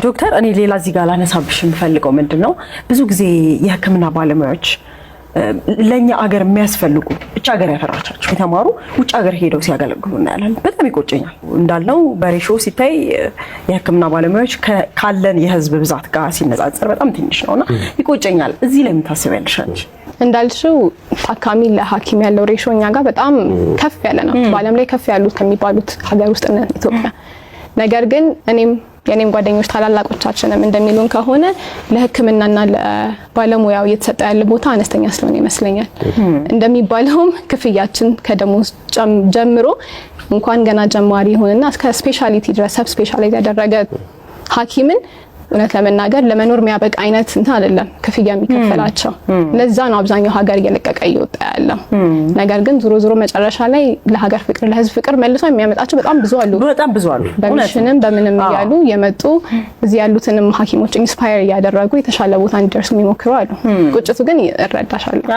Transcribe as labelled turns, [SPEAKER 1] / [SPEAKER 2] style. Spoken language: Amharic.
[SPEAKER 1] ዶክተር እኔ ሌላ እዚህ ጋር ላነሳብሽ የምፈልገው ምንድነው ብዙ ጊዜ የህክምና ባለሙያዎች ለኛ አገር የሚያስፈልጉ እቺ አገር ያፈራቻቸው የተማሩ ውጭ ሀገር ሄደው ሲያገለግሉ እናያለን። በጣም ይቆጨኛል። እንዳልነው በሬሾ ሲታይ የህክምና ባለሙያዎች ካለን የህዝብ ብዛት ጋር ሲነጻጸር በጣም ትንሽ ነውና ይቆጨኛል። እዚህ ላይ ምን ታስቢያለሽ አንቺ?
[SPEAKER 2] እንዳልሽው ታካሚ ለሐኪም ያለው ሬሾ እኛ ጋር በጣም ከፍ ያለ ነው። በዓለም ላይ ከፍ ያሉት ከሚባሉት ሀገር ውስጥ ነው ኢትዮጵያ። ነገር ግን የኔም ጓደኞች ታላላቆቻችንም እንደሚሉን ከሆነ ለህክምናና ለባለሙያው እየተሰጠ ያለ ቦታ አነስተኛ ስለሆነ ይመስለኛል። እንደሚባለውም ክፍያችን ከደሞዝ ጀምሮ እንኳን ገና ጀማሪ ይሁንና እስከ ስፔሻሊቲ ድረስ ሰብ ስፔሻሊቲ ያደረገ ሐኪምን እውነት ለመናገር ለመኖር የሚያበቃ አይነት እንትን አይደለም ክፍያ የሚከፈላቸው። ለዛ ነው አብዛኛው ሀገር እየለቀቀ እየወጣ ያለው። ነገር ግን ዞሮ መጨረሻ ላይ ለሀገር ፍቅር ለህዝብ ፍቅር መልሶ የሚያመጣቸው በጣም ብዙ አሉ። በሚሽንም በምንም እያሉ የመጡ እዚህ ያሉትንም ሐኪሞች ኢንስፓየር እያደረጉ የተሻለ ቦታ እንዲደርሱ የሚሞክሩ አሉ። ቁጭቱ ግን እረዳሻለሁ።